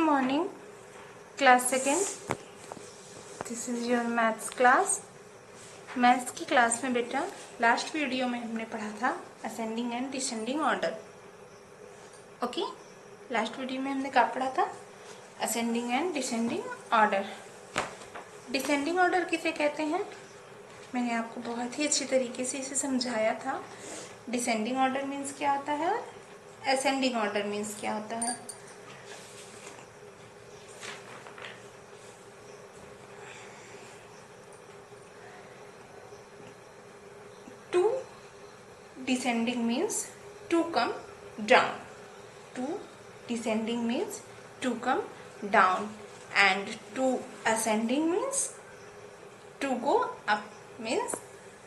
morning, class second. This is your maths class. Maths की class में बेटा last video में हमने पढ़ा था ascending and descending order. Okay, last video में हमने क्या पढ़ा था? Ascending and descending order. Descending order किसे कहते हैं? मैंने आपको बहुत ही अच्छी तरीके से इसे समझाया था. डिसेंडिंग ऑर्डर मीन्स क्या होता है और असेंडिंग ऑर्डर मीन्स क्या होता है. Descending means to come down. To descending means to come down, and to ascending means to go up. means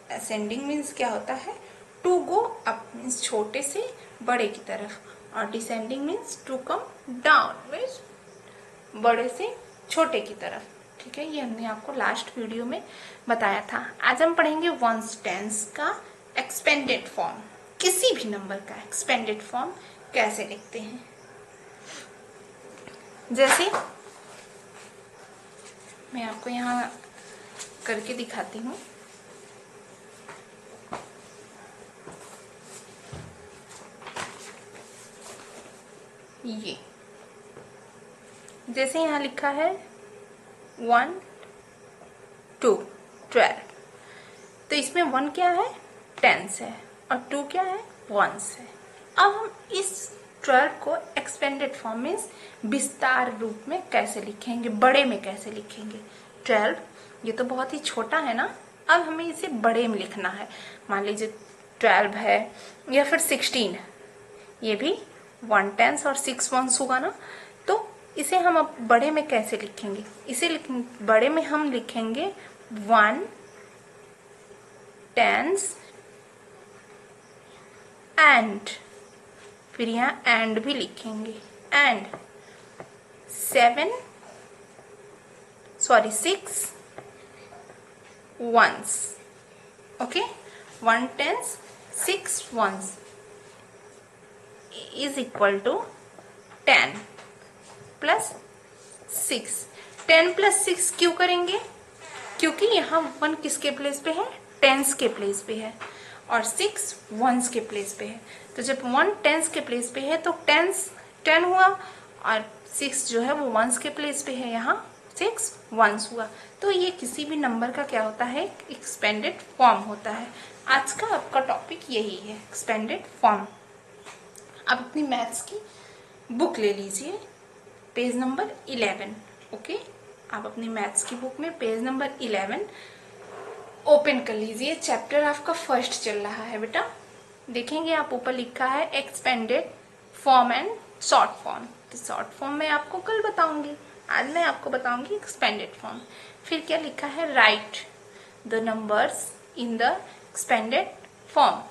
ascending means क्या होता है? To go up means छोटे से बड़े की तरफ, और descending means to come down means बड़े से छोटे की तरफ. ठीक है, ये हमने आपको लास्ट वीडियो में बताया था. आज हम पढ़ेंगे वंस टेंस का एक्सपेंडेड फॉर्म. किसी भी नंबर का एक्सपेंडेड फॉर्म कैसे लिखते हैं. जैसे मैं आपको यहाँ करके दिखाती हूँ. ये जैसे यहाँ लिखा है 1 2 12, तो इसमें 1 क्या है? टेंस है, और 2 क्या है? वंस है. अब हम इस 12 को एक्सपेंडेड फॉर्म मीन्स विस्तार रूप में कैसे लिखेंगे, बड़े में कैसे लिखेंगे. 12 ये तो बहुत ही छोटा है ना. अब हमें इसे बड़े में लिखना है. मान लीजिए 12 है या फिर 16, ये भी 1 टेंस और 6 वंस होगा ना. तो इसे हम अब बड़े में कैसे लिखेंगे? इसे बड़े में हम लिखेंगे 1 टेंस एंड, फिर यहाँ एंड भी लिखेंगे, and 6 ones. Okay, 1 tens 6 ones is equal to 10 plus 6. 10 plus 6 क्यों करेंगे? क्योंकि यहाँ 1 किसके प्लेस पे है? टेंस के प्लेस पे है, और 6 वंस के प्लेस पे है. तो जब 1 टेंस के प्लेस पे है तो टेंस 10 हुआ, और 6 जो है वो वंस के प्लेस पे है, यहाँ 6 वंस हुआ. तो ये किसी भी नंबर का क्या होता है? एक्सपेंडेड फॉर्म होता है. आज का आपका टॉपिक यही है, एक्सपेंडेड फॉर्म. आप अपनी मैथ्स की बुक ले लीजिए, पेज नंबर 11. ओके, आप अपनी मैथ्स की बुक में पेज नंबर 11 ओपन कर लीजिए. चैप्टर आपका फर्स्ट चल रहा है बेटा. देखेंगे आप ऊपर लिखा है expanded form and short form. तो शॉर्ट फॉर्म मैं आपको कल बताऊंगी, आज मैं आपको बताऊंगी एक्सपेंडेड फॉर्म. फिर क्या लिखा है? Right the numbers in the expanded form.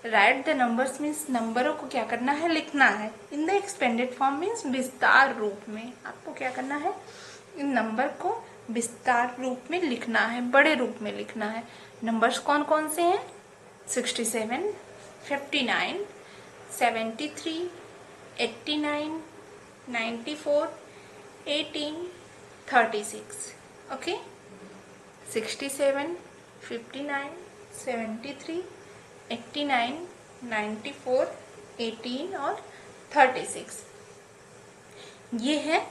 Right the numbers means नंबरों को क्या करना है? लिखना है. In the expanded form means विस्तार रूप में आपको क्या करना है? इन नंबर को विस्तार रूप में लिखना है, बड़े रूप में लिखना है. नंबर्स कौन कौन से हैं? 67, 59, 73, 89, 94, 18, 36. ओके, 67, 59, 73, 89, 94, 18 और 36. ये है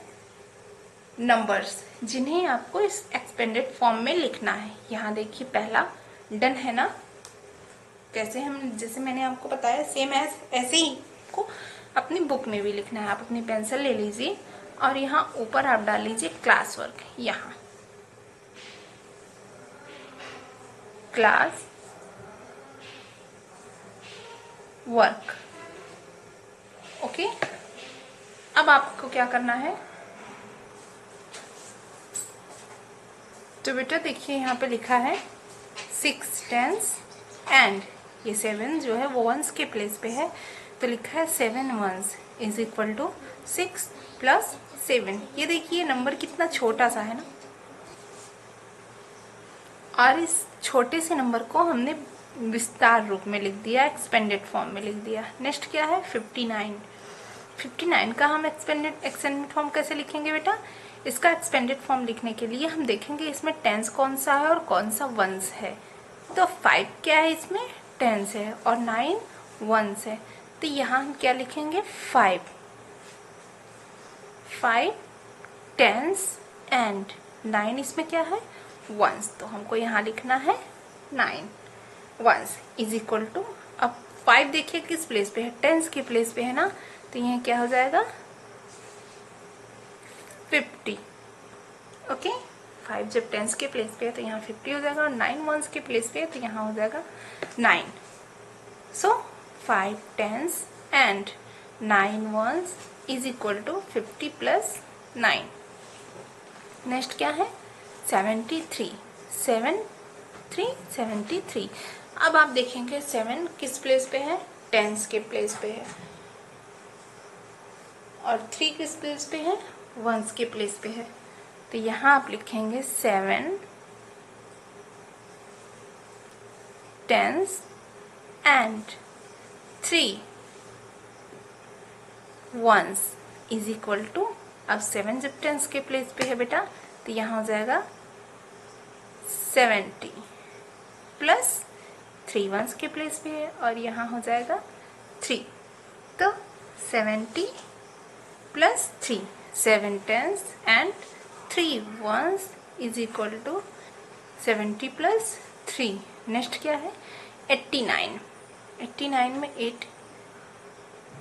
नंबर्स जिन्हें आपको इस एक्सपेंडेड फॉर्म में लिखना है. यहाँ देखिए पहला डन है ना. कैसे हम, जैसे मैंने आपको बताया सेम ऐसे ही को अपनी बुक में भी लिखना है. आप अपनी पेंसिल ले लीजिए और यहाँ ऊपर आप डाल लीजिए क्लास वर्क. यहाँ क्लास वर्क. ओके, अब आपको क्या करना है? तो बेटा देखिए यहाँ पे लिखा है 6 टेंस एंड, ये 7 जो है वो वंस के प्लेस पे है, तो लिखा है 7 ones is equal to 6 plus 7. ये देखिए नंबर कितना छोटा सा है ना, और इस छोटे से नंबर को हमने विस्तार रूप में लिख दिया, एक्सपेंडेड फॉर्म में लिख दिया. नेक्स्ट क्या है? 59. 59 का हम एक्सटेंडेड फॉर्म कैसे लिखेंगे बेटा? इसका एक्सपेंडेड फॉर्म लिखने के लिए हम देखेंगे इसमें टेंस कौन सा है और कौन सा वंस है। तो 5 क्या है, इसमें टेंस है और 9 वंस है। तो यहाँ हम क्या लिखेंगे? 5 टेंस एंड 9 इसमें क्या है? वंस। तो हमको यहाँ लिखना है 9 वंस इज इक्वल टू, अब 5 देखिए किस प्लेस पे है? टेंस की प्लेस पे है ना, तो यह क्या हो जाएगा? 50। ओके, 5 जब टेंस के प्लेस पे है तो यहाँ 50 हो जाएगा और 9 वंस के प्लेस पे है तो यहाँ हो जाएगा 9। So 5 tens and 9 ones is equal to 50 plus 9। Next क्या है? 73। 73। अब आप देखेंगे 7 किस प्लेस पे है? टेंस के प्लेस पे है और 3 किस प्लेस पे है? वंस के प्लेस पे है। तो यहाँ आप लिखेंगे 7 tens and 3 ones is equal to, अब 7 जब टेंस के प्लेस पे है बेटा तो यहाँ हो जाएगा 70 प्लस 3 वंस के प्लेस पे है और यहाँ हो जाएगा 3। तो 70 plus 3, 7 tens and 3 ones is equal to 70 plus 3। Next क्या है? 89। 89 में 8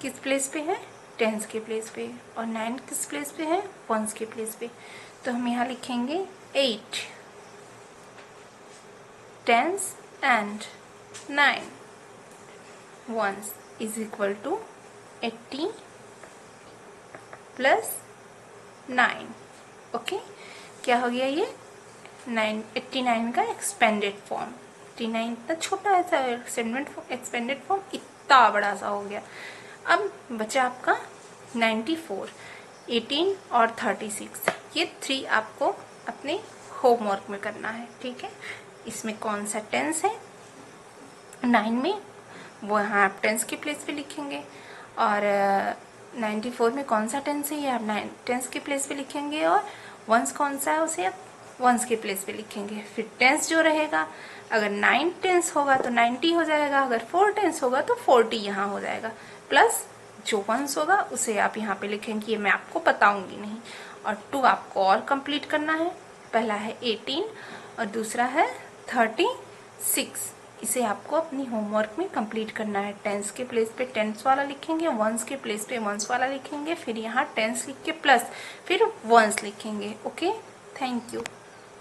किस प्लेस पे है? टेंस के प्लेस पे, और 9 किस प्लेस पे है? वंस के प्लेस पे। तो हम यहाँ लिखेंगे 8 tens and 9 ones is equal to 80 plus 9। Okay, क्या हो गया ये? 89 का एक्सपेंडेड फॉर्म। 89 इतना छोटा सा एक्सपेंडेड फॉर्म इतना बड़ा सा हो गया। अब बचा आपका 94, 18 और 36। ये 3 आपको अपने होमवर्क में करना है, ठीक है। इसमें कौन सा टेंस है 9 में, वो यहाँ आप टेंस के प्लेस पे लिखेंगे, और 94 में कौन सा टेंस है ये आप टेंस के प्लेस पे लिखेंगे, और वंस कौन सा है उसे आप वंस के प्लेस पे लिखेंगे। फिर टेंस जो रहेगा, अगर 9 टेंस होगा तो 90 हो जाएगा, अगर 4 टेंस होगा तो 40 यहाँ हो जाएगा, प्लस जो वंस होगा उसे आप यहाँ पे लिखेंगे। ये मैं आपको बताऊंगी नहीं। और 2 आपको और कंप्लीट करना है। पहला है 18 और दूसरा है 36। इसे आपको अपनी होमवर्क में कंप्लीट करना है। टेंस के प्लेस पे टेंस वाला लिखेंगे, वंस के प्लेस पे वंस वाला लिखेंगे, फिर यहाँ टेंस लिख के प्लस फिर वंस लिखेंगे। Okay, thank you.